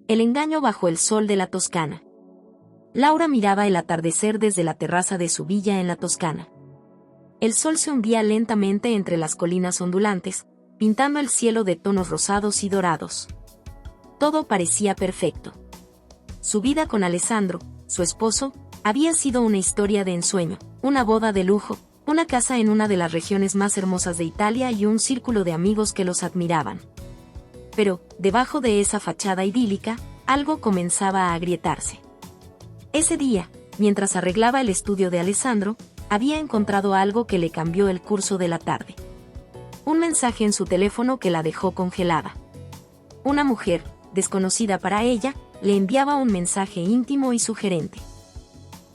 El engaño bajo el sol de la Toscana. Laura miraba el atardecer desde la terraza de su villa en la Toscana. El sol se hundía lentamente entre las colinas ondulantes, pintando el cielo de tonos rosados y dorados. Todo parecía perfecto. Su vida con Alessandro, su esposo, había sido una historia de ensueño, una boda de lujo, una casa en una de las regiones más hermosas de Italia y un círculo de amigos que los admiraban. Pero, debajo de esa fachada idílica, algo comenzaba a agrietarse. Ese día, mientras arreglaba el estudio de Alessandro, había encontrado algo que le cambió el curso de la tarde. Un mensaje en su teléfono que la dejó congelada. Una mujer, desconocida para ella, le enviaba un mensaje íntimo y sugerente.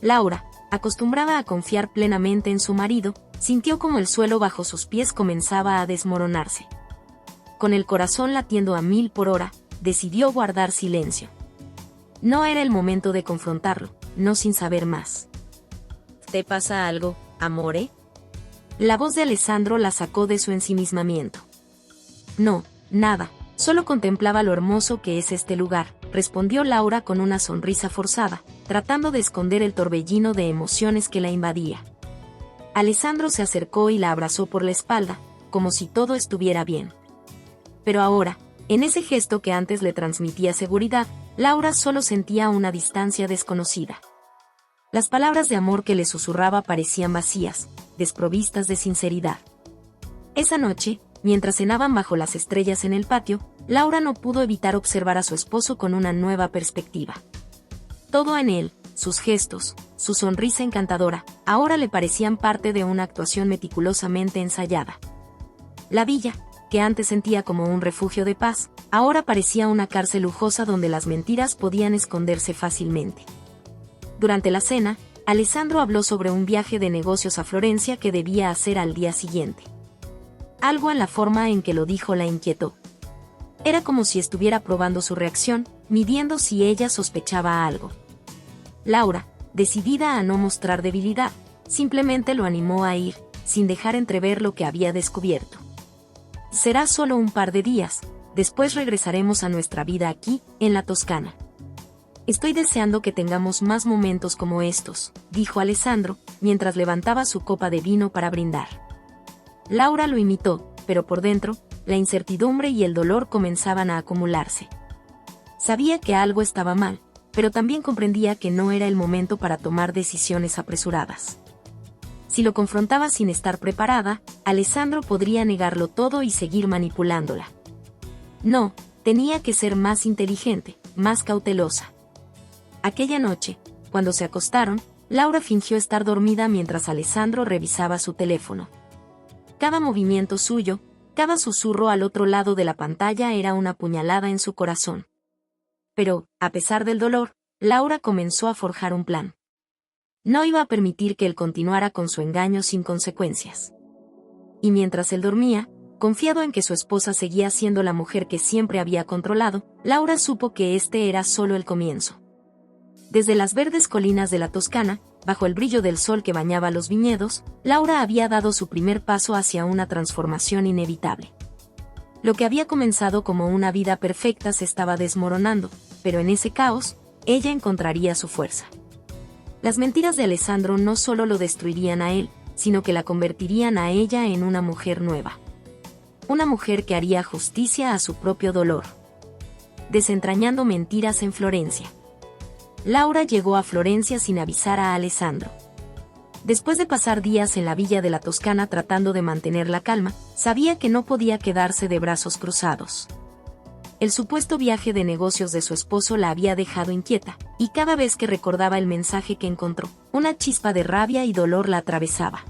Laura, acostumbrada a confiar plenamente en su marido, sintió como el suelo bajo sus pies comenzaba a desmoronarse. Con el corazón latiendo a 1000 por hora, decidió guardar silencio. No era el momento de confrontarlo, no sin saber más. ¿Te pasa algo, amore? La voz de Alessandro la sacó de su ensimismamiento. No, nada, solo contemplaba lo hermoso que es este lugar, respondió Laura con una sonrisa forzada, tratando de esconder el torbellino de emociones que la invadía. Alessandro se acercó y la abrazó por la espalda, como si todo estuviera bien. Pero ahora, en ese gesto que antes le transmitía seguridad, Laura solo sentía una distancia desconocida. Las palabras de amor que le susurraba parecían vacías, desprovistas de sinceridad. Esa noche, mientras cenaban bajo las estrellas en el patio, Laura no pudo evitar observar a su esposo con una nueva perspectiva. Todo en él, sus gestos, su sonrisa encantadora, ahora le parecían parte de una actuación meticulosamente ensayada. La villa, que antes sentía como un refugio de paz, ahora parecía una cárcel lujosa donde las mentiras podían esconderse fácilmente. Durante la cena, Alessandro habló sobre un viaje de negocios a Florencia que debía hacer al día siguiente. Algo en la forma en que lo dijo la inquietó. Era como si estuviera probando su reacción, midiendo si ella sospechaba algo. Laura, decidida a no mostrar debilidad, simplemente lo animó a ir, sin dejar entrever lo que había descubierto. Será solo un par de días, después regresaremos a nuestra vida aquí, en la Toscana. Estoy deseando que tengamos más momentos como estos, dijo Alessandro, mientras levantaba su copa de vino para brindar. Laura lo imitó, pero por dentro, la incertidumbre y el dolor comenzaban a acumularse. Sabía que algo estaba mal, pero también comprendía que no era el momento para tomar decisiones apresuradas. Si lo confrontaba sin estar preparada, Alessandro podría negarlo todo y seguir manipulándola. No, tenía que ser más inteligente, más cautelosa. Aquella noche, cuando se acostaron, Laura fingió estar dormida mientras Alessandro revisaba su teléfono. Cada movimiento suyo, cada susurro al otro lado de la pantalla era una puñalada en su corazón. Pero, a pesar del dolor, Laura comenzó a forjar un plan. No iba a permitir que él continuara con su engaño sin consecuencias. Y mientras él dormía, confiado en que su esposa seguía siendo la mujer que siempre había controlado, Laura supo que este era solo el comienzo. Desde las verdes colinas de la Toscana, bajo el brillo del sol que bañaba los viñedos, Laura había dado su primer paso hacia una transformación inevitable. Lo que había comenzado como una vida perfecta se estaba desmoronando, pero en ese caos, ella encontraría su fuerza. Las mentiras de Alessandro no solo lo destruirían a él, sino que la convertirían a ella en una mujer nueva. Una mujer que haría justicia a su propio dolor. Desentrañando mentiras en Florencia. Laura llegó a Florencia sin avisar a Alessandro. Después de pasar días en la villa de la Toscana tratando de mantener la calma, sabía que no podía quedarse de brazos cruzados. El supuesto viaje de negocios de su esposo la había dejado inquieta, y cada vez que recordaba el mensaje que encontró, una chispa de rabia y dolor la atravesaba.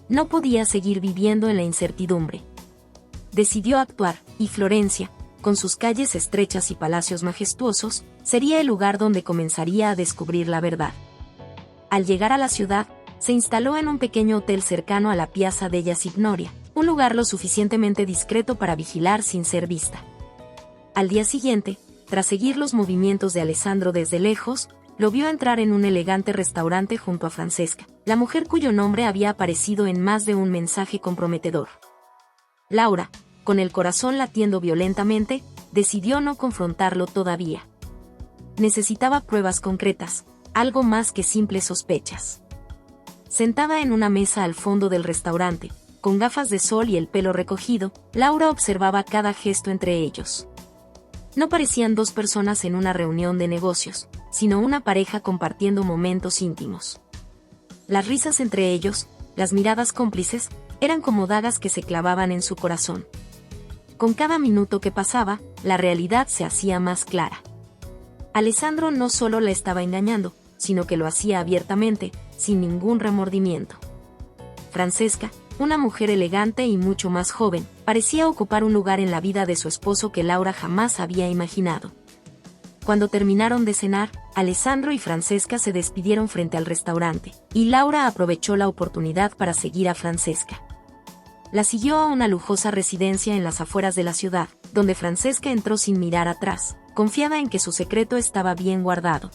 No podía seguir viviendo en la incertidumbre. Decidió actuar, y Florencia, con sus calles estrechas y palacios majestuosos, sería el lugar donde comenzaría a descubrir la verdad. Al llegar a la ciudad, se instaló en un pequeño hotel cercano a la Piazza della Signoria, un lugar lo suficientemente discreto para vigilar sin ser vista. Al día siguiente, tras seguir los movimientos de Alessandro desde lejos, lo vio entrar en un elegante restaurante junto a Francesca, la mujer cuyo nombre había aparecido en más de un mensaje comprometedor. Laura, con el corazón latiendo violentamente, decidió no confrontarlo todavía. necesitaba pruebas concretas, algo más que simples sospechas. Sentada en una mesa al fondo del restaurante, con gafas de sol y el pelo recogido, Laura observaba cada gesto entre ellos. No parecían dos personas en una reunión de negocios, sino una pareja compartiendo momentos íntimos. Las risas entre ellos, las miradas cómplices, eran como dagas que se clavaban en su corazón. Con cada minuto que pasaba, la realidad se hacía más clara. Alessandro no solo la estaba engañando, sino que lo hacía abiertamente, sin ningún remordimiento. Francesca, una mujer elegante y mucho más joven, parecía ocupar un lugar en la vida de su esposo que Laura jamás había imaginado. Cuando terminaron de cenar, Alessandro y Francesca se despidieron frente al restaurante, y Laura aprovechó la oportunidad para seguir a Francesca. La siguió a una lujosa residencia en las afueras de la ciudad, donde Francesca entró sin mirar atrás, confiada en que su secreto estaba bien guardado.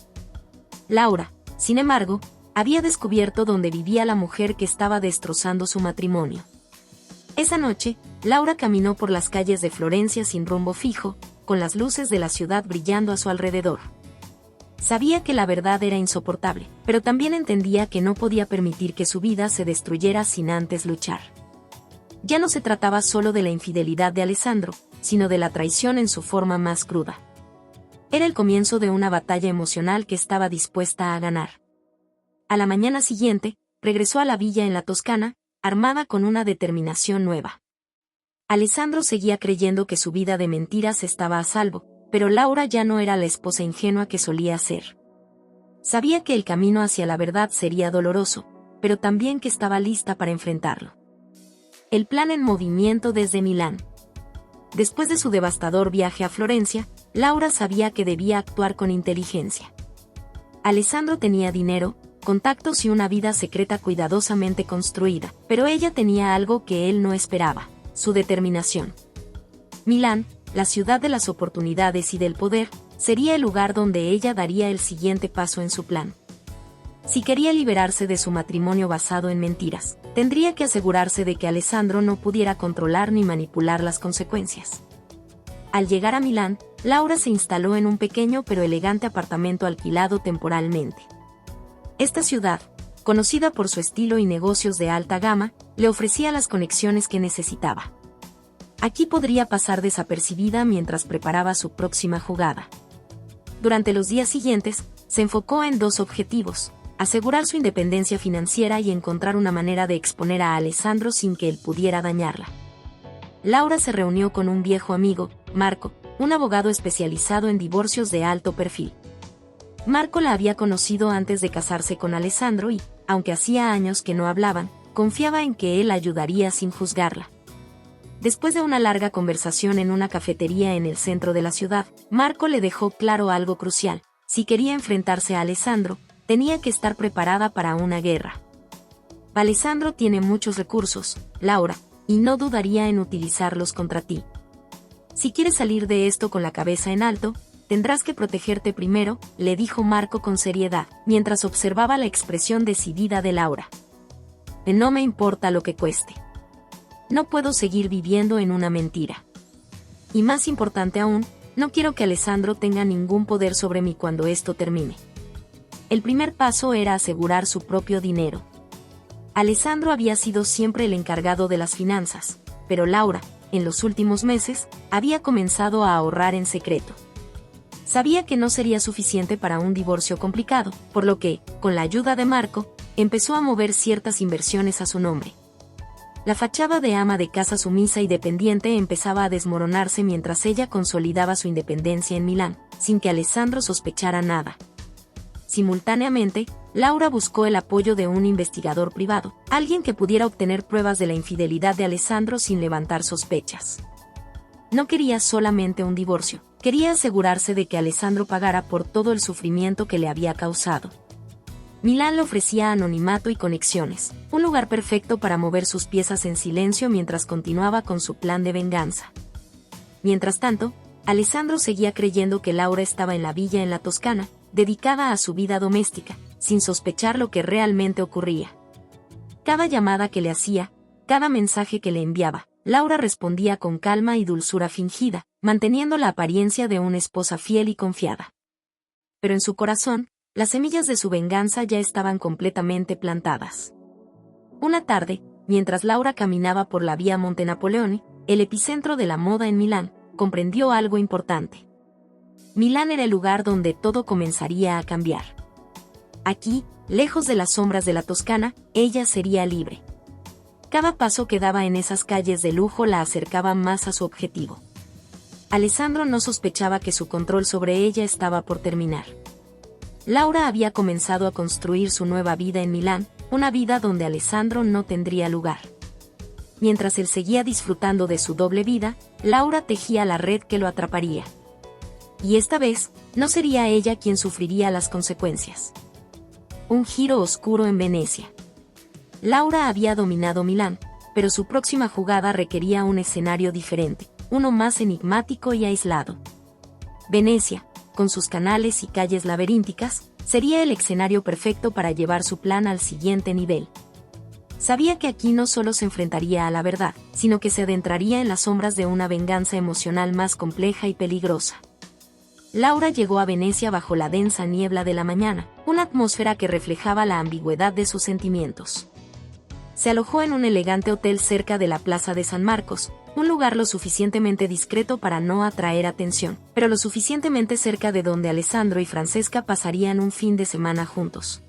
Laura, sin embargo, había descubierto dónde vivía la mujer que estaba destrozando su matrimonio. Esa noche, Laura caminó por las calles de Florencia sin rumbo fijo, con las luces de la ciudad brillando a su alrededor. Sabía que la verdad era insoportable, pero también entendía que no podía permitir que su vida se destruyera sin antes luchar. Ya no se trataba solo de la infidelidad de Alessandro, sino de la traición en su forma más cruda. Era el comienzo de una batalla emocional que estaba dispuesta a ganar. A la mañana siguiente, regresó a la villa en la Toscana, armada con una determinación nueva. Alessandro seguía creyendo que su vida de mentiras estaba a salvo, pero Laura ya no era la esposa ingenua que solía ser. Sabía que el camino hacia la verdad sería doloroso, pero también que estaba lista para enfrentarlo. El plan en movimiento desde Milán. Después de su devastador viaje a Florencia, Laura sabía que debía actuar con inteligencia. Alessandro tenía dinero, contactos y una vida secreta cuidadosamente construida, pero ella tenía algo que él no esperaba: su determinación. Milán, la ciudad de las oportunidades y del poder, sería el lugar donde ella daría el siguiente paso en su plan. Si quería liberarse de su matrimonio basado en mentiras, tendría que asegurarse de que Alessandro no pudiera controlar ni manipular las consecuencias. Al llegar a Milán, Laura se instaló en un pequeño pero elegante apartamento alquilado temporalmente. Esta ciudad, conocida por su estilo y negocios de alta gama, le ofrecía las conexiones que necesitaba. Aquí podría pasar desapercibida mientras preparaba su próxima jugada. Durante los días siguientes, se enfocó en dos objetivos: asegurar su independencia financiera y encontrar una manera de exponer a Alessandro sin que él pudiera dañarla. Laura se reunió con un viejo amigo, Marco, un abogado especializado en divorcios de alto perfil. Marco la había conocido antes de casarse con Alessandro y, aunque hacía años que no hablaban, confiaba en que él ayudaría sin juzgarla. Después de una larga conversación en una cafetería en el centro de la ciudad, Marco le dejó claro algo crucial: si quería enfrentarse a Alessandro, tenía que estar preparada para una guerra. Alessandro tiene muchos recursos, Laura, y no dudaría en utilizarlos contra ti. Si quieres salir de esto con la cabeza en alto, tendrás que protegerte primero, le dijo Marco con seriedad, mientras observaba la expresión decidida de Laura. No me importa lo que cueste. No puedo seguir viviendo en una mentira. Y más importante aún, no quiero que Alessandro tenga ningún poder sobre mí cuando esto termine. El primer paso era asegurar su propio dinero. Alessandro había sido siempre el encargado de las finanzas, pero Laura, en los últimos meses, había comenzado a ahorrar en secreto. Sabía que no sería suficiente para un divorcio complicado, por lo que, con la ayuda de Marco, empezó a mover ciertas inversiones a su nombre. La fachada de ama de casa sumisa y dependiente empezaba a desmoronarse mientras ella consolidaba su independencia en Milán, sin que Alessandro sospechara nada. Simultáneamente, Laura buscó el apoyo de un investigador privado, alguien que pudiera obtener pruebas de la infidelidad de Alessandro sin levantar sospechas. No quería solamente un divorcio, quería asegurarse de que Alessandro pagara por todo el sufrimiento que le había causado. Milán le ofrecía anonimato y conexiones, un lugar perfecto para mover sus piezas en silencio mientras continuaba con su plan de venganza. Mientras tanto, Alessandro seguía creyendo que Laura estaba en la villa en la Toscana, dedicada a su vida doméstica, sin sospechar lo que realmente ocurría. Cada llamada que le hacía, cada mensaje que le enviaba, Laura respondía con calma y dulzura fingida, manteniendo la apariencia de una esposa fiel y confiada. pero en su corazón, las semillas de su venganza ya estaban completamente plantadas. Una tarde, mientras Laura caminaba por la vía Monte Napoleone, el epicentro de la moda en Milán, comprendió algo importante. Milán era el lugar donde todo comenzaría a cambiar. Aquí, lejos de las sombras de la Toscana, ella sería libre. Cada paso que daba en esas calles de lujo la acercaba más a su objetivo. Alessandro no sospechaba que su control sobre ella estaba por terminar. Laura había comenzado a construir su nueva vida en Milán, una vida donde Alessandro no tendría lugar. Mientras él seguía disfrutando de su doble vida, Laura tejía la red que lo atraparía. Y esta vez, no sería ella quien sufriría las consecuencias. Un giro oscuro en Venecia. Laura había dominado Milán, pero su próxima jugada requería un escenario diferente, uno más enigmático y aislado. Venecia, con sus canales y calles laberínticas, sería el escenario perfecto para llevar su plan al siguiente nivel. Sabía que aquí no solo se enfrentaría a la verdad, sino que se adentraría en las sombras de una venganza emocional más compleja y peligrosa. Laura llegó a Venecia bajo la densa niebla de la mañana, una atmósfera que reflejaba la ambigüedad de sus sentimientos. Se alojó en un elegante hotel cerca de la Plaza de San Marcos, un lugar lo suficientemente discreto para no atraer atención, pero lo suficientemente cerca de donde Alessandro y Francesca pasarían un fin de semana juntos.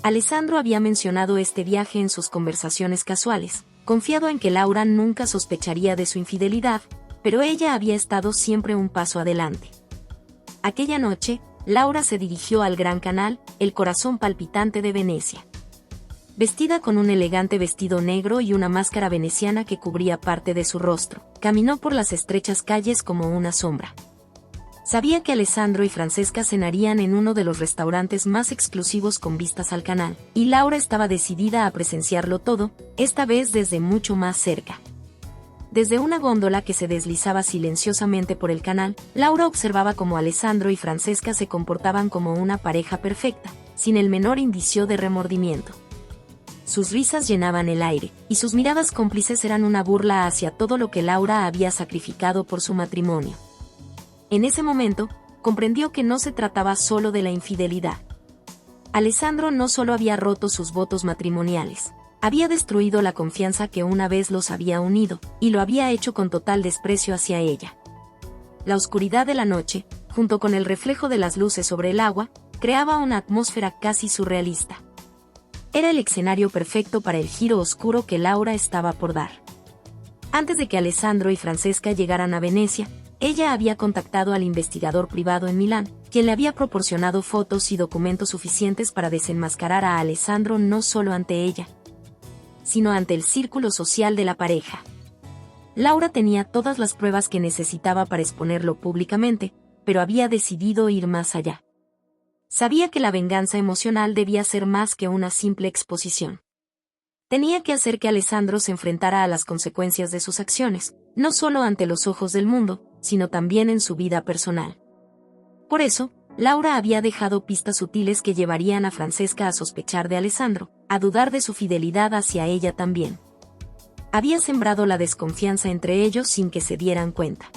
Alessandro había mencionado este viaje en sus conversaciones casuales, confiado en que Laura nunca sospecharía de su infidelidad, pero ella había estado siempre un paso adelante. Aquella noche, Laura se dirigió al Gran Canal, el corazón palpitante de Venecia. Vestida con un elegante vestido negro y una máscara veneciana que cubría parte de su rostro, caminó por las estrechas calles como una sombra. Sabía que Alessandro y Francesca cenarían en uno de los restaurantes más exclusivos con vistas al canal, y Laura estaba decidida a presenciarlo todo, esta vez desde mucho más cerca. Desde una góndola que se deslizaba silenciosamente por el canal, Laura observaba cómo Alessandro y Francesca se comportaban como una pareja perfecta, sin el menor indicio de remordimiento. Sus risas llenaban el aire, y sus miradas cómplices eran una burla hacia todo lo que Laura había sacrificado por su matrimonio. En ese momento, comprendió que no se trataba solo de la infidelidad. Alessandro no solo había roto sus votos matrimoniales, había destruido la confianza que una vez los había unido, y lo había hecho con total desprecio hacia ella. La oscuridad de la noche, junto con el reflejo de las luces sobre el agua, creaba una atmósfera casi surrealista. Era el escenario perfecto para el giro oscuro que Laura estaba por dar. Antes de que Alessandro y Francesca llegaran a Venecia, ella había contactado al investigador privado en Milán, quien le había proporcionado fotos y documentos suficientes para desenmascarar a Alessandro no solo ante ella, sino ante el círculo social de la pareja. Laura tenía todas las pruebas que necesitaba para exponerlo públicamente, pero había decidido ir más allá. Sabía que la venganza emocional debía ser más que una simple exposición. Tenía que hacer que Alessandro se enfrentara a las consecuencias de sus acciones, no solo ante los ojos del mundo, sino también en su vida personal. Por eso, Laura había dejado pistas sutiles que llevarían a Francesca a sospechar de Alessandro, a dudar de su fidelidad hacia ella también. Había sembrado la desconfianza entre ellos sin que se dieran cuenta.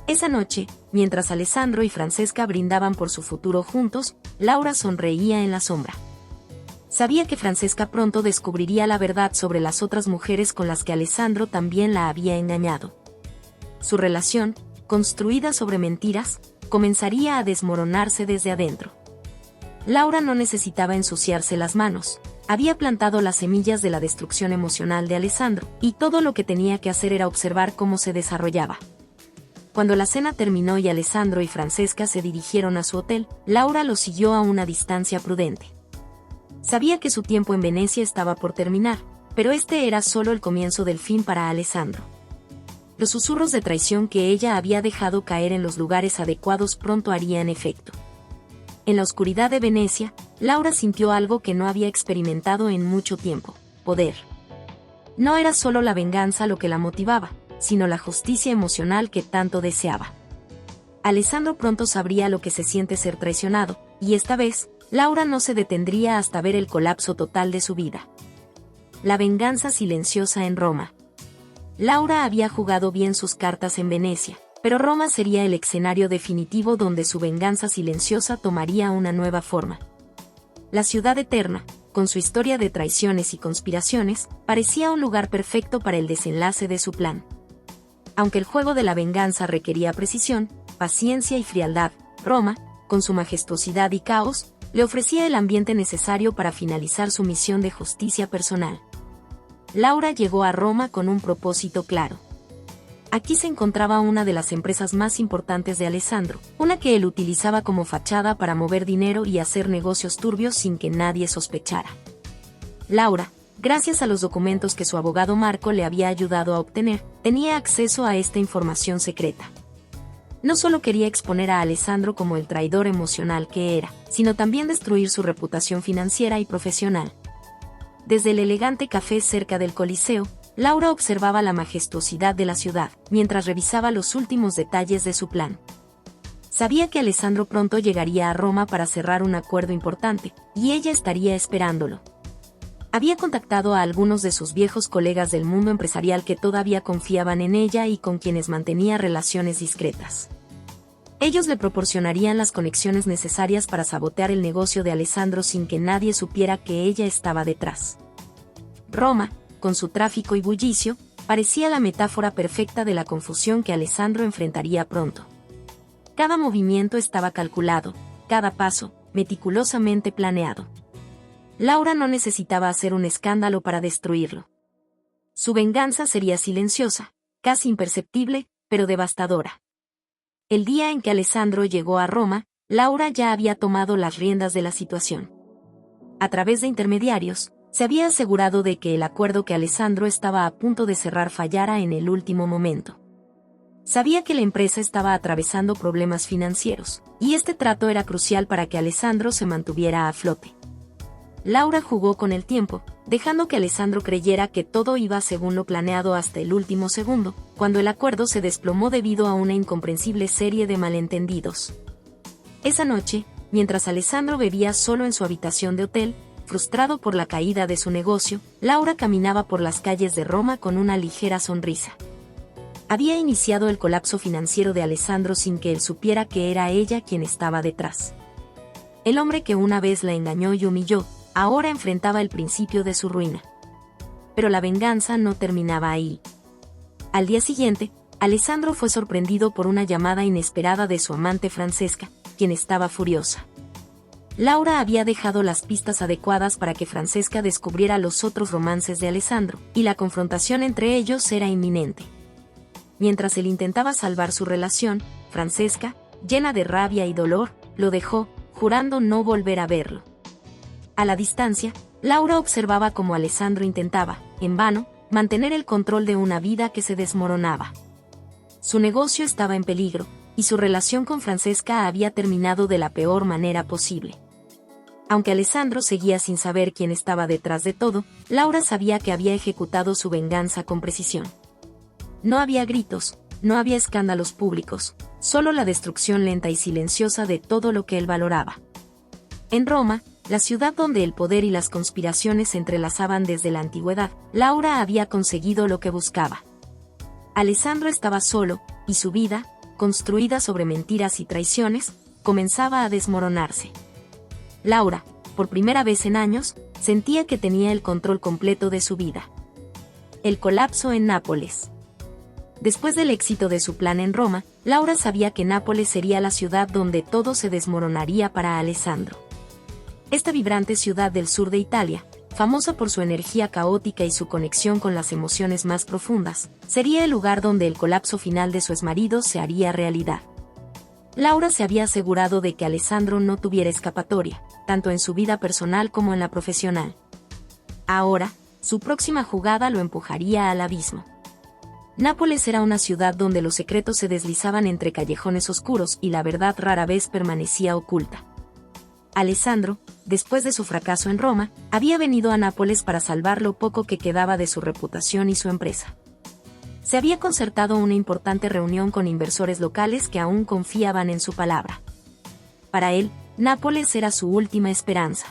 Esa noche, mientras Alessandro y Francesca brindaban por su futuro juntos, Laura sonreía en la sombra. Sabía que Francesca pronto descubriría la verdad sobre las otras mujeres con las que Alessandro también la había engañado. Su relación, construida sobre mentiras, comenzaría a desmoronarse desde adentro. Laura no necesitaba ensuciarse las manos. Había plantado las semillas de la destrucción emocional de Alessandro, y todo lo que tenía que hacer era observar cómo se desarrollaba. Cuando la cena terminó y Alessandro y Francesca se dirigieron a su hotel, Laura los siguió a una distancia prudente. Sabía que su tiempo en Venecia estaba por terminar, pero este era solo el comienzo del fin para Alessandro. Los susurros de traición que ella había dejado caer en los lugares adecuados pronto harían efecto. En la oscuridad de Venecia, Laura sintió algo que no había experimentado en mucho tiempo: poder. No era solo la venganza lo que la motivaba, sino la justicia emocional que tanto deseaba. Alessandro pronto sabría lo que se siente ser traicionado, y esta vez, Laura no se detendría hasta ver el colapso total de su vida. La venganza silenciosa en Roma. Laura había jugado bien sus cartas en Venecia, pero Roma sería el escenario definitivo donde su venganza silenciosa tomaría una nueva forma. La ciudad eterna, con su historia de traiciones y conspiraciones, parecía un lugar perfecto para el desenlace de su plan. Aunque el juego de la venganza requería precisión, paciencia y frialdad, Roma, con su majestuosidad y caos, le ofrecía el ambiente necesario para finalizar su misión de justicia personal. Laura llegó a Roma con un propósito claro. Aquí se encontraba una de las empresas más importantes de Alessandro, una que él utilizaba como fachada para mover dinero y hacer negocios turbios sin que nadie sospechara. Laura, gracias a los documentos que su abogado Marco le había ayudado a obtener, tenía acceso a esta información secreta. No solo quería exponer a Alessandro como el traidor emocional que era, sino también destruir su reputación financiera y profesional. Desde el elegante café cerca del Coliseo, Laura observaba la majestuosidad de la ciudad, mientras revisaba los últimos detalles de su plan. Sabía que Alessandro pronto llegaría a Roma para cerrar un acuerdo importante, y ella estaría esperándolo. Había contactado a algunos de sus viejos colegas del mundo empresarial que todavía confiaban en ella y con quienes mantenía relaciones discretas. Ellos le proporcionarían las conexiones necesarias para sabotear el negocio de Alessandro sin que nadie supiera que ella estaba detrás. Roma, con su tráfico y bullicio, parecía la metáfora perfecta de la confusión que Alessandro enfrentaría pronto. Cada movimiento estaba calculado, cada paso, meticulosamente planeado. Laura no necesitaba hacer un escándalo para destruirlo. Su venganza sería silenciosa, casi imperceptible, pero devastadora. El día en que Alessandro llegó a Roma, Laura ya había tomado las riendas de la situación. A través de intermediarios, se había asegurado de que el acuerdo que Alessandro estaba a punto de cerrar fallara en el último momento. Sabía que la empresa estaba atravesando problemas financieros, y este trato era crucial para que Alessandro se mantuviera a flote. Laura jugó con el tiempo, dejando que Alessandro creyera que todo iba según lo planeado hasta el último segundo, cuando el acuerdo se desplomó debido a una incomprensible serie de malentendidos. Esa noche, mientras Alessandro bebía solo en su habitación de hotel, frustrado por la caída de su negocio, Laura caminaba por las calles de Roma con una ligera sonrisa. Había iniciado el colapso financiero de Alessandro sin que él supiera que era ella quien estaba detrás. El hombre que una vez la engañó y humilló, ahora enfrentaba el principio de su ruina. Pero la venganza no terminaba ahí. Al día siguiente, Alessandro fue sorprendido por una llamada inesperada de su amante Francesca, quien estaba furiosa. Laura había dejado las pistas adecuadas para que Francesca descubriera los otros romances de Alessandro, y la confrontación entre ellos era inminente. Mientras él intentaba salvar su relación, Francesca, llena de rabia y dolor, lo dejó, jurando no volver a verlo. A la distancia, Laura observaba cómo Alessandro intentaba, en vano, mantener el control de una vida que se desmoronaba. Su negocio estaba en peligro, y su relación con Francesca había terminado de la peor manera posible. Aunque Alessandro seguía sin saber quién estaba detrás de todo, Laura sabía que había ejecutado su venganza con precisión. No había gritos, no había escándalos públicos, solo la destrucción lenta y silenciosa de todo lo que él valoraba. En Roma, la ciudad donde el poder y las conspiraciones se entrelazaban desde la antigüedad, Laura había conseguido lo que buscaba. Alessandro estaba solo, y su vida, construida sobre mentiras y traiciones, comenzaba a desmoronarse. Laura, por primera vez en años, sentía que tenía el control completo de su vida. El colapso en Nápoles. Después del éxito de su plan en Roma, Laura sabía que Nápoles sería la ciudad donde todo se desmoronaría para Alessandro. Esta vibrante ciudad del sur de Italia, famosa por su energía caótica y su conexión con las emociones más profundas, sería el lugar donde el colapso final de su exmarido se haría realidad. Laura se había asegurado de que Alessandro no tuviera escapatoria, tanto en su vida personal como en la profesional. Ahora, su próxima jugada lo empujaría al abismo. Nápoles era una ciudad donde los secretos se deslizaban entre callejones oscuros y la verdad rara vez permanecía oculta. Alessandro, después de su fracaso en Roma, había venido a Nápoles para salvar lo poco que quedaba de su reputación y su empresa. Se había concertado una importante reunión con inversores locales que aún confiaban en su palabra. Para él, Nápoles era su última esperanza.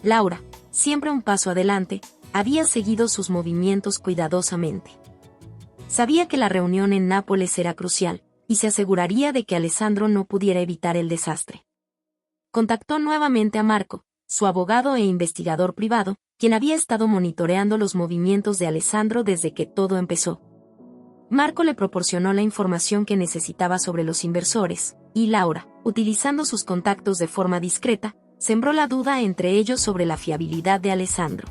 Laura, siempre un paso adelante, había seguido sus movimientos cuidadosamente. Sabía que la reunión en Nápoles era crucial, y se aseguraría de que Alessandro no pudiera evitar el desastre. Contactó nuevamente a Marco, su abogado e investigador privado, quien había estado monitoreando los movimientos de Alessandro desde que todo empezó. Marco le proporcionó la información que necesitaba sobre los inversores, y Laura, utilizando sus contactos de forma discreta, sembró la duda entre ellos sobre la fiabilidad de Alessandro.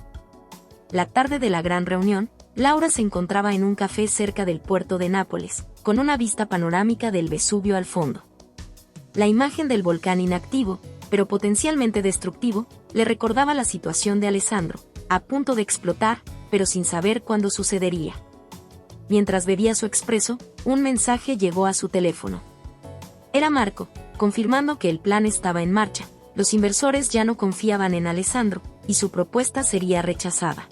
La tarde de la gran reunión, Laura se encontraba en un café cerca del puerto de Nápoles, con una vista panorámica del Vesubio al fondo. La imagen del volcán inactivo, pero potencialmente destructivo, le recordaba la situación de Alessandro, a punto de explotar, pero sin saber cuándo sucedería. Mientras bebía su expreso, un mensaje llegó a su teléfono. Era Marco, confirmando que el plan estaba en marcha. Los inversores ya no confiaban en Alessandro, y su propuesta sería rechazada.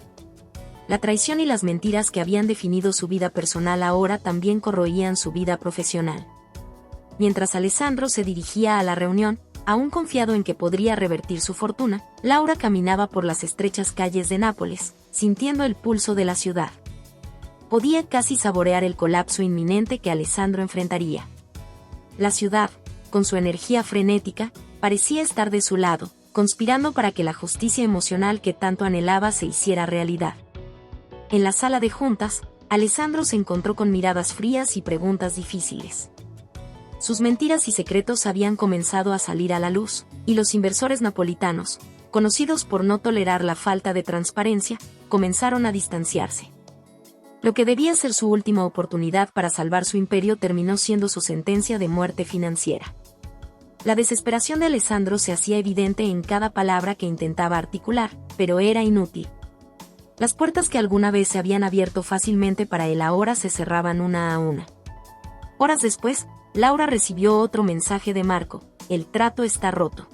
La traición y las mentiras que habían definido su vida personal ahora también corroían su vida profesional. Mientras Alessandro se dirigía a la reunión, aún confiado en que podría revertir su fortuna, Laura caminaba por las estrechas calles de Nápoles, sintiendo el pulso de la ciudad. Podía casi saborear el colapso inminente que Alessandro enfrentaría. La ciudad, con su energía frenética, parecía estar de su lado, conspirando para que la justicia emocional que tanto anhelaba se hiciera realidad. En la sala de juntas, Alessandro se encontró con miradas frías y preguntas difíciles. Sus mentiras y secretos habían comenzado a salir a la luz, y los inversores napolitanos, conocidos por no tolerar la falta de transparencia, comenzaron a distanciarse. Lo que debía ser su última oportunidad para salvar su imperio terminó siendo su sentencia de muerte financiera. La desesperación de Alessandro se hacía evidente en cada palabra que intentaba articular, pero era inútil. Las puertas que alguna vez se habían abierto fácilmente para él ahora se cerraban una a una. Horas después, Laura recibió otro mensaje de Marco: el trato está roto.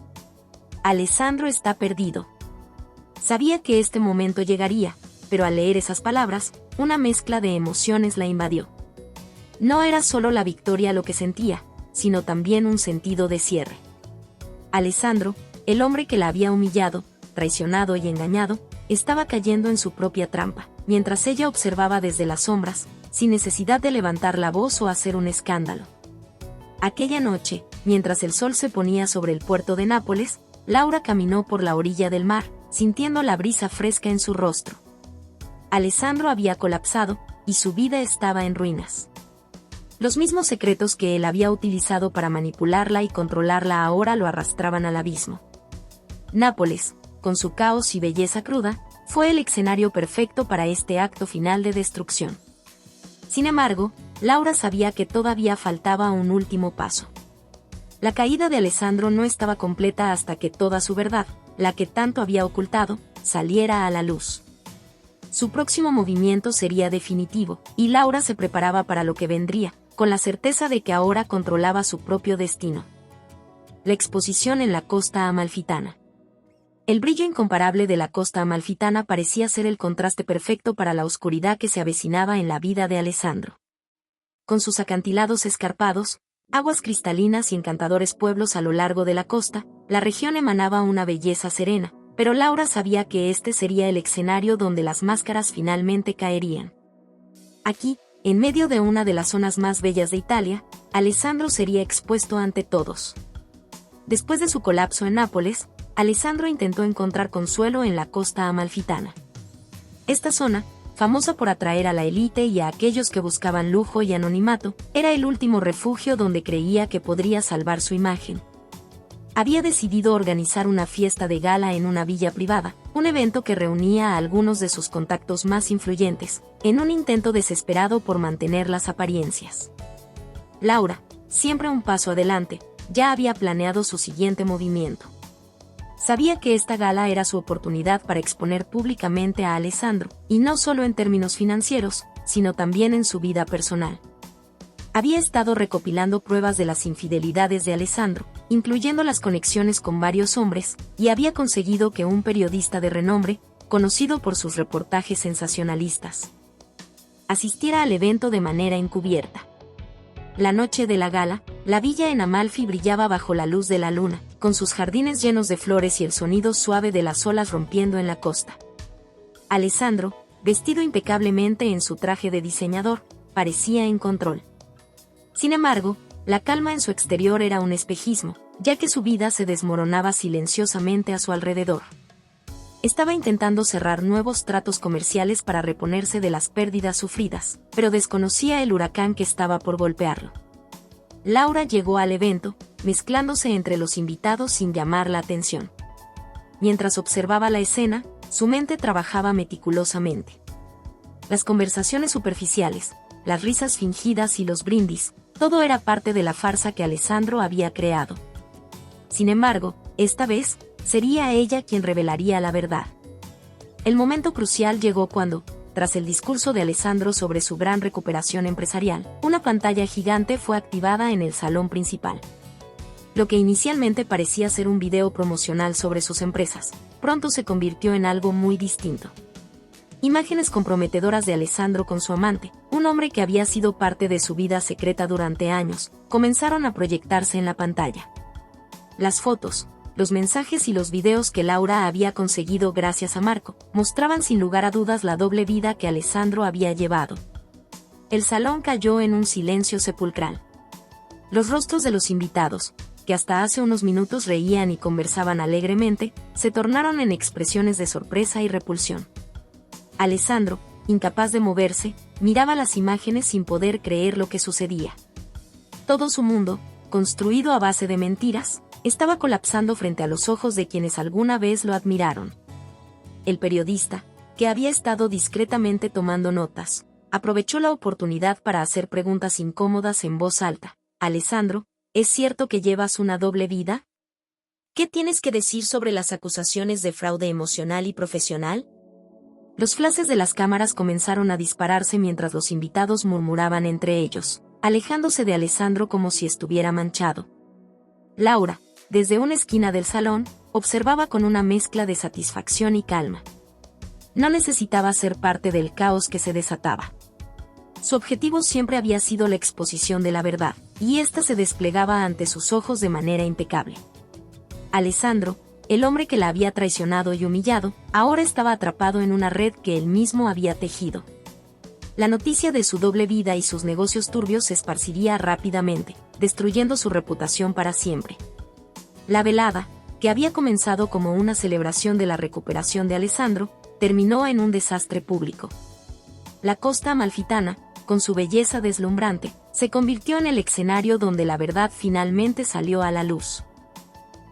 Alessandro está perdido. Sabía que este momento llegaría, pero al leer esas palabras, una mezcla de emociones la invadió. No era solo la victoria lo que sentía, sino también un sentido de cierre. Alessandro, el hombre que la había humillado, traicionado y engañado, estaba cayendo en su propia trampa, mientras ella observaba desde las sombras, sin necesidad de levantar la voz o hacer un escándalo. Aquella noche, mientras el sol se ponía sobre el puerto de Nápoles, Laura caminó por la orilla del mar, sintiendo la brisa fresca en su rostro. Alessandro había colapsado, y su vida estaba en ruinas. Los mismos secretos que él había utilizado para manipularla y controlarla ahora lo arrastraban al abismo. Nápoles, con su caos y belleza cruda, fue el escenario perfecto para este acto final de destrucción. Sin embargo, Laura sabía que todavía faltaba un último paso. La caída de Alessandro no estaba completa hasta que toda su verdad, la que tanto había ocultado, saliera a la luz. Su próximo movimiento sería definitivo, y Laura se preparaba para lo que vendría, con la certeza de que ahora controlaba su propio destino. La exposición en la costa amalfitana. El brillo incomparable de la costa amalfitana parecía ser el contraste perfecto para la oscuridad que se avecinaba en la vida de Alessandro. Con sus acantilados escarpados, aguas cristalinas y encantadores pueblos a lo largo de la costa, la región emanaba una belleza serena, pero Laura sabía que este sería el escenario donde las máscaras finalmente caerían. Aquí, en medio de una de las zonas más bellas de Italia, Alessandro sería expuesto ante todos. Después de su colapso en Nápoles, Alessandro intentó encontrar consuelo en la costa amalfitana. Esta zona, famosa por atraer a la élite y a aquellos que buscaban lujo y anonimato, era el último refugio donde creía que podría salvar su imagen. Había decidido organizar una fiesta de gala en una villa privada, un evento que reunía a algunos de sus contactos más influyentes, en un intento desesperado por mantener las apariencias. Laura, siempre un paso adelante, ya había planeado su siguiente movimiento. Sabía que esta gala era su oportunidad para exponer públicamente a Alessandro, y no solo en términos financieros, sino también en su vida personal. Había estado recopilando pruebas de las infidelidades de Alessandro, incluyendo las conexiones con varios hombres, y había conseguido que un periodista de renombre, conocido por sus reportajes sensacionalistas, asistiera al evento de manera encubierta. La noche de la gala, la villa en Amalfi brillaba bajo la luz de la luna, con sus jardines llenos de flores y el sonido suave de las olas rompiendo en la costa. Alessandro, vestido impecablemente en su traje de diseñador, parecía en control. Sin embargo, la calma en su exterior era un espejismo, ya que su vida se desmoronaba silenciosamente a su alrededor. Estaba intentando cerrar nuevos tratos comerciales para reponerse de las pérdidas sufridas, pero desconocía el huracán que estaba por golpearlo. Laura llegó al evento, mezclándose entre los invitados sin llamar la atención. Mientras observaba la escena, su mente trabajaba meticulosamente. Las conversaciones superficiales, las risas fingidas y los brindis, todo era parte de la farsa que Alessandro había creado. Sin embargo, esta vez, sería ella quien revelaría la verdad. El momento crucial llegó cuando, tras el discurso de Alessandro sobre su gran recuperación empresarial, una pantalla gigante fue activada en el salón principal. Lo que inicialmente parecía ser un video promocional sobre sus empresas, pronto se convirtió en algo muy distinto. Imágenes comprometedoras de Alessandro con su amante, un hombre que había sido parte de su vida secreta durante años, comenzaron a proyectarse en la pantalla. Las fotos, los mensajes y los videos que Laura había conseguido gracias a Marco, mostraban sin lugar a dudas la doble vida que Alessandro había llevado. El salón cayó en un silencio sepulcral. Los rostros de los invitados, que hasta hace unos minutos reían y conversaban alegremente, se tornaron en expresiones de sorpresa y repulsión. Alessandro, incapaz de moverse, miraba las imágenes sin poder creer lo que sucedía. Todo su mundo, construido a base de mentiras, estaba colapsando frente a los ojos de quienes alguna vez lo admiraron. El periodista, que había estado discretamente tomando notas, aprovechó la oportunidad para hacer preguntas incómodas en voz alta. Alessandro, ¿es cierto que llevas una doble vida? ¿Qué tienes que decir sobre las acusaciones de fraude emocional y profesional? Los flashes de las cámaras comenzaron a dispararse mientras los invitados murmuraban entre ellos, alejándose de Alessandro como si estuviera manchado. Laura, desde una esquina del salón, observaba con una mezcla de satisfacción y calma. No necesitaba ser parte del caos que se desataba. Su objetivo siempre había sido la exposición de la verdad, y ésta se desplegaba ante sus ojos de manera impecable. Alessandro, el hombre que la había traicionado y humillado, ahora estaba atrapado en una red que él mismo había tejido. La noticia de su doble vida y sus negocios turbios se esparciría rápidamente, destruyendo su reputación para siempre. La velada, que había comenzado como una celebración de la recuperación de Alessandro, terminó en un desastre público. La costa amalfitana, con su belleza deslumbrante, se convirtió en el escenario donde la verdad finalmente salió a la luz.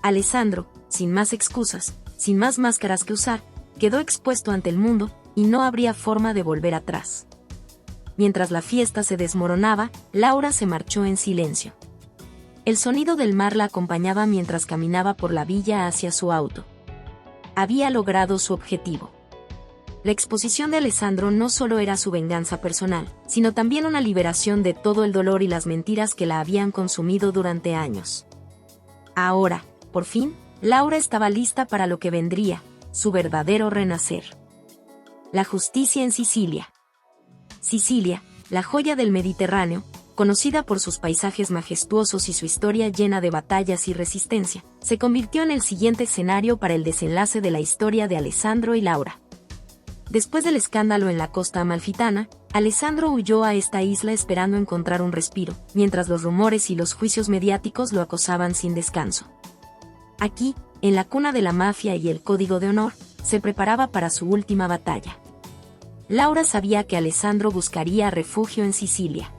Alessandro, sin más excusas, sin más máscaras que usar, quedó expuesto ante el mundo, y no habría forma de volver atrás. Mientras la fiesta se desmoronaba, Laura se marchó en silencio. El sonido del mar la acompañaba mientras caminaba por la villa hacia su auto. Había logrado su objetivo. La exposición de Alessandro no solo era su venganza personal, sino también una liberación de todo el dolor y las mentiras que la habían consumido durante años. Ahora, por fin, Laura estaba lista para lo que vendría, su verdadero renacer. La justicia en Sicilia. Sicilia, la joya del Mediterráneo, conocida por sus paisajes majestuosos y su historia llena de batallas y resistencia, se convirtió en el siguiente escenario para el desenlace de la historia de Alessandro y Laura. Después del escándalo en la costa amalfitana, Alessandro huyó a esta isla esperando encontrar un respiro, mientras los rumores y los juicios mediáticos lo acosaban sin descanso. Aquí, en la cuna de la mafia y el código de honor, se preparaba para su última batalla. Laura sabía que Alessandro buscaría refugio en Sicilia.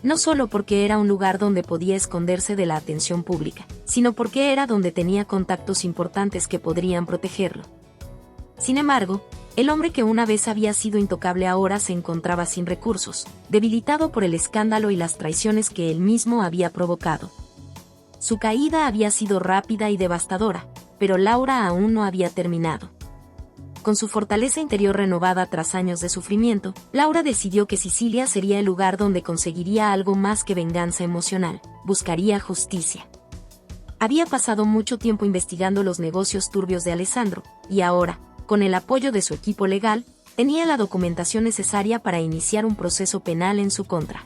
No solo porque era un lugar donde podía esconderse de la atención pública, sino porque era donde tenía contactos importantes que podrían protegerlo. Sin embargo, el hombre que una vez había sido intocable ahora se encontraba sin recursos, debilitado por el escándalo y las traiciones que él mismo había provocado. Su caída había sido rápida y devastadora, pero Laura aún no había terminado. Con su fortaleza interior renovada tras años de sufrimiento, Laura decidió que Sicilia sería el lugar donde conseguiría algo más que venganza emocional, buscaría justicia. Había pasado mucho tiempo investigando los negocios turbios de Alessandro, y ahora, con el apoyo de su equipo legal, tenía la documentación necesaria para iniciar un proceso penal en su contra.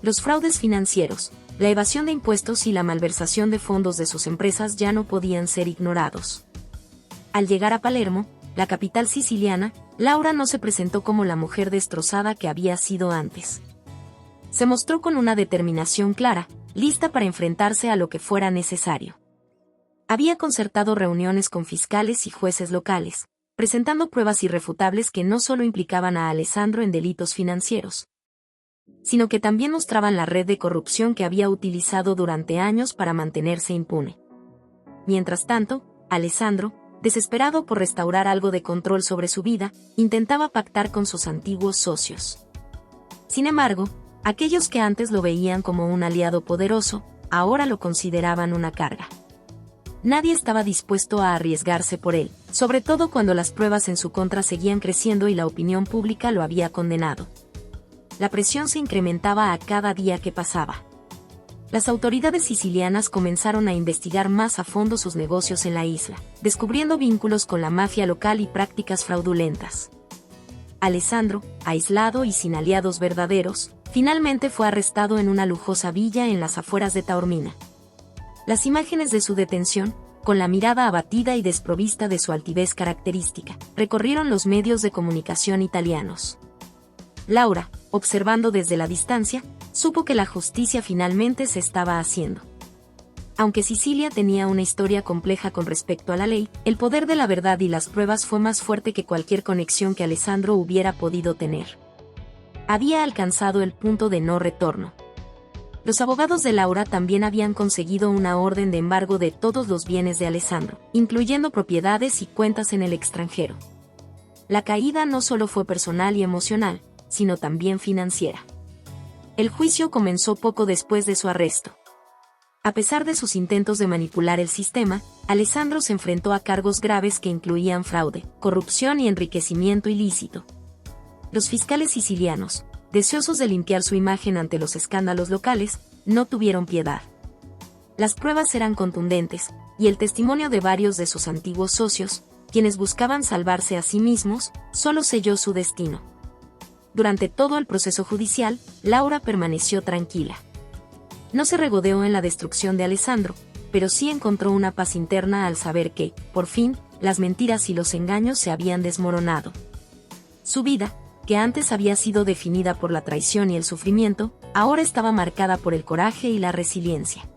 Los fraudes financieros, la evasión de impuestos y la malversación de fondos de sus empresas ya no podían ser ignorados. Al llegar a Palermo, la capital siciliana, Laura no se presentó como la mujer destrozada que había sido antes. Se mostró con una determinación clara, lista para enfrentarse a lo que fuera necesario. Había concertado reuniones con fiscales y jueces locales, presentando pruebas irrefutables que no solo implicaban a Alessandro en delitos financieros, sino que también mostraban la red de corrupción que había utilizado durante años para mantenerse impune. Mientras tanto, Alessandro, desesperado por restaurar algo de control sobre su vida, intentaba pactar con sus antiguos socios. Sin embargo, aquellos que antes lo veían como un aliado poderoso, ahora lo consideraban una carga. Nadie estaba dispuesto a arriesgarse por él, sobre todo cuando las pruebas en su contra seguían creciendo y la opinión pública lo había condenado. La presión se incrementaba a cada día que pasaba. Las autoridades sicilianas comenzaron a investigar más a fondo sus negocios en la isla, descubriendo vínculos con la mafia local y prácticas fraudulentas. Alessandro, aislado y sin aliados verdaderos, finalmente fue arrestado en una lujosa villa en las afueras de Taormina. Las imágenes de su detención, con la mirada abatida y desprovista de su altivez característica, recorrieron los medios de comunicación italianos. Laura, observando desde la distancia, supo que la justicia finalmente se estaba haciendo. Aunque Sicilia tenía una historia compleja con respecto a la ley, el poder de la verdad y las pruebas fue más fuerte que cualquier conexión que Alessandro hubiera podido tener. Había alcanzado el punto de no retorno. Los abogados de Laura también habían conseguido una orden de embargo de todos los bienes de Alessandro, incluyendo propiedades y cuentas en el extranjero. La caída no solo fue personal y emocional, sino también financiera. El juicio comenzó poco después de su arresto. A pesar de sus intentos de manipular el sistema, Alessandro se enfrentó a cargos graves que incluían fraude, corrupción y enriquecimiento ilícito. Los fiscales sicilianos, deseosos de limpiar su imagen ante los escándalos locales, no tuvieron piedad. Las pruebas eran contundentes, y el testimonio de varios de sus antiguos socios, quienes buscaban salvarse a sí mismos, solo selló su destino. Durante todo el proceso judicial, Laura permaneció tranquila. No se regodeó en la destrucción de Alessandro, pero sí encontró una paz interna al saber que, por fin, las mentiras y los engaños se habían desmoronado. Su vida, que antes había sido definida por la traición y el sufrimiento, ahora estaba marcada por el coraje y la resiliencia.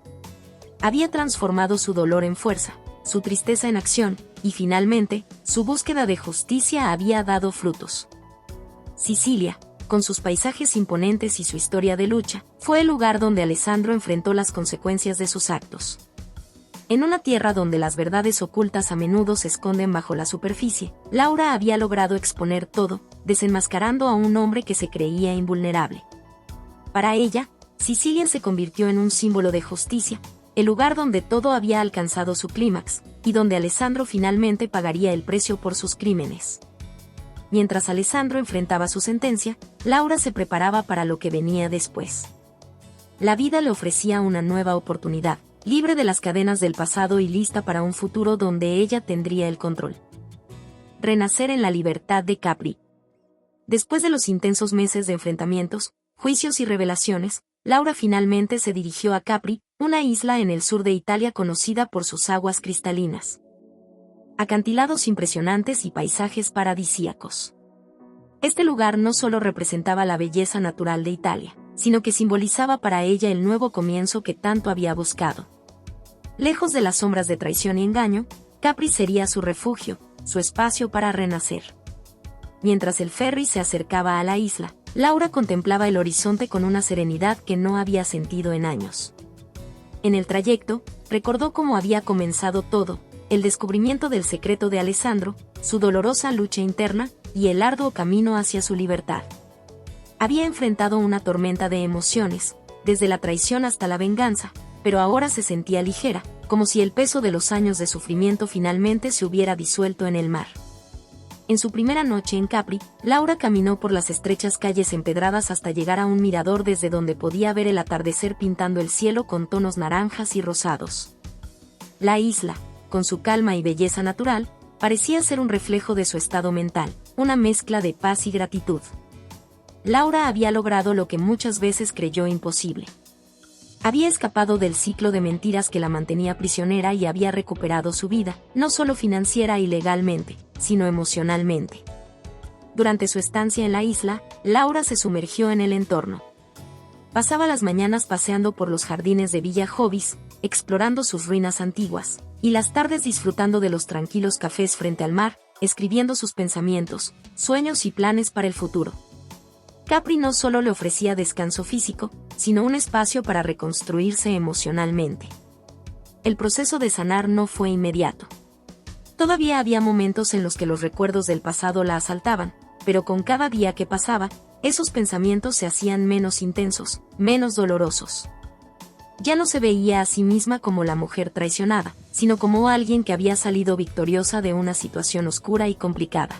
Había transformado su dolor en fuerza, su tristeza en acción, y finalmente, su búsqueda de justicia había dado frutos. Sicilia, con sus paisajes imponentes y su historia de lucha, fue el lugar donde Alessandro enfrentó las consecuencias de sus actos. En una tierra donde las verdades ocultas a menudo se esconden bajo la superficie, Laura había logrado exponer todo, desenmascarando a un hombre que se creía invulnerable. Para ella, Sicilia se convirtió en un símbolo de justicia, el lugar donde todo había alcanzado su clímax, y donde Alessandro finalmente pagaría el precio por sus crímenes. Mientras Alessandro enfrentaba su sentencia, Laura se preparaba para lo que venía después. La vida le ofrecía una nueva oportunidad, libre de las cadenas del pasado y lista para un futuro donde ella tendría el control. Renacer en la libertad de Capri. Después de los intensos meses de enfrentamientos, juicios y revelaciones, Laura finalmente se dirigió a Capri, una isla en el sur de Italia conocida por sus aguas cristalinas, acantilados impresionantes y paisajes paradisíacos. Este lugar no solo representaba la belleza natural de Italia, sino que simbolizaba para ella el nuevo comienzo que tanto había buscado. Lejos de las sombras de traición y engaño, Capri sería su refugio, su espacio para renacer. Mientras el ferry se acercaba a la isla, Laura contemplaba el horizonte con una serenidad que no había sentido en años. En el trayecto, recordó cómo había comenzado todo, el descubrimiento del secreto de Alessandro, su dolorosa lucha interna, y el arduo camino hacia su libertad. Había enfrentado una tormenta de emociones, desde la traición hasta la venganza, pero ahora se sentía ligera, como si el peso de los años de sufrimiento finalmente se hubiera disuelto en el mar. En su primera noche en Capri, Laura caminó por las estrechas calles empedradas hasta llegar a un mirador desde donde podía ver el atardecer pintando el cielo con tonos naranjas y rosados. La isla, con su calma y belleza natural, parecía ser un reflejo de su estado mental, una mezcla de paz y gratitud. Laura había logrado lo que muchas veces creyó imposible. Había escapado del ciclo de mentiras que la mantenía prisionera y había recuperado su vida, no solo financiera y legalmente, sino emocionalmente. Durante su estancia en la isla, Laura se sumergió en el entorno. Pasaba las mañanas paseando por los jardines de Villa Jovis, explorando sus ruinas antiguas, y las tardes disfrutando de los tranquilos cafés frente al mar, escribiendo sus pensamientos, sueños y planes para el futuro. Capri no solo le ofrecía descanso físico, sino un espacio para reconstruirse emocionalmente. El proceso de sanar no fue inmediato. Todavía había momentos en los que los recuerdos del pasado la asaltaban, pero con cada día que pasaba, esos pensamientos se hacían menos intensos, menos dolorosos. Ya no se veía a sí misma como la mujer traicionada, sino como alguien que había salido victoriosa de una situación oscura y complicada.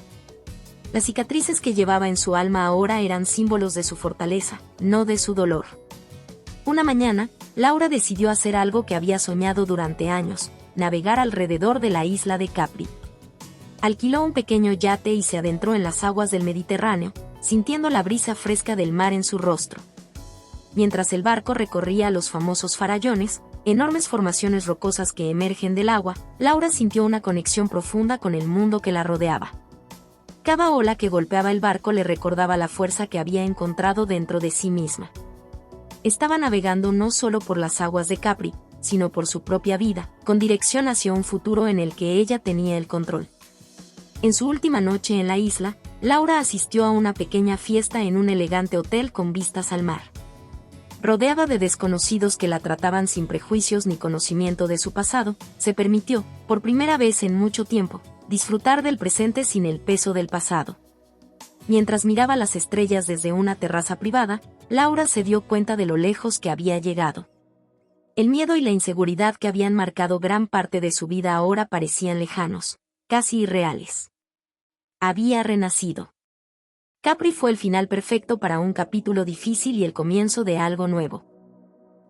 Las cicatrices que llevaba en su alma ahora eran símbolos de su fortaleza, no de su dolor. Una mañana, Laura decidió hacer algo que había soñado durante años: navegar alrededor de la isla de Capri. Alquiló un pequeño yate y se adentró en las aguas del Mediterráneo, sintiendo la brisa fresca del mar en su rostro. Mientras el barco recorría los famosos farallones, enormes formaciones rocosas que emergen del agua, Laura sintió una conexión profunda con el mundo que la rodeaba. Cada ola que golpeaba el barco le recordaba la fuerza que había encontrado dentro de sí misma. Estaba navegando no solo por las aguas de Capri, sino por su propia vida, con dirección hacia un futuro en el que ella tenía el control. En su última noche en la isla, Laura asistió a una pequeña fiesta en un elegante hotel con vistas al mar. Rodeada de desconocidos que la trataban sin prejuicios ni conocimiento de su pasado, se permitió, por primera vez en mucho tiempo, disfrutar del presente sin el peso del pasado. Mientras miraba las estrellas desde una terraza privada, Laura se dio cuenta de lo lejos que había llegado. El miedo y la inseguridad que habían marcado gran parte de su vida ahora parecían lejanos, casi irreales. Había renacido. Capri fue el final perfecto para un capítulo difícil y el comienzo de algo nuevo.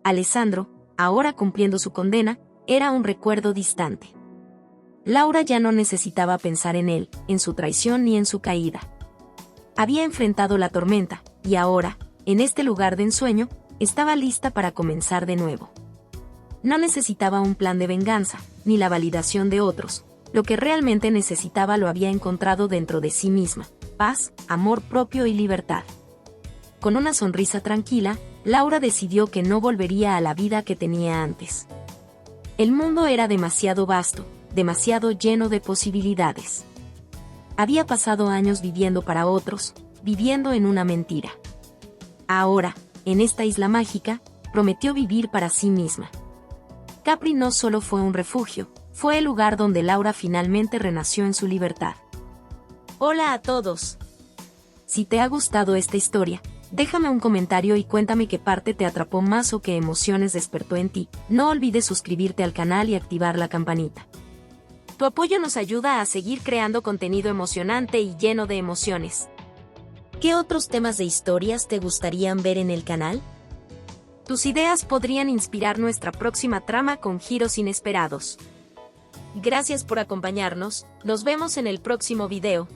Alessandro, ahora cumpliendo su condena, era un recuerdo distante. Laura ya no necesitaba pensar en él, en su traición ni en su caída. Había enfrentado la tormenta, y ahora, en este lugar de ensueño, estaba lista para comenzar de nuevo. No necesitaba un plan de venganza, ni la validación de otros. Lo que realmente necesitaba lo había encontrado dentro de sí misma: paz, amor propio y libertad. Con una sonrisa tranquila, Laura decidió que no volvería a la vida que tenía antes. El mundo era demasiado vasto, demasiado lleno de posibilidades. Había pasado años viviendo para otros, viviendo en una mentira. Ahora, en esta isla mágica, prometió vivir para sí misma. Capri no solo fue un refugio, fue el lugar donde Laura finalmente renació en su libertad. Hola a todos. Si te ha gustado esta historia, déjame un comentario y cuéntame qué parte te atrapó más o qué emociones despertó en ti. No olvides suscribirte al canal y activar la campanita. Tu apoyo nos ayuda a seguir creando contenido emocionante y lleno de emociones. ¿Qué otros temas de historias te gustarían ver en el canal? Tus ideas podrían inspirar nuestra próxima trama con giros inesperados. Gracias por acompañarnos, nos vemos en el próximo video.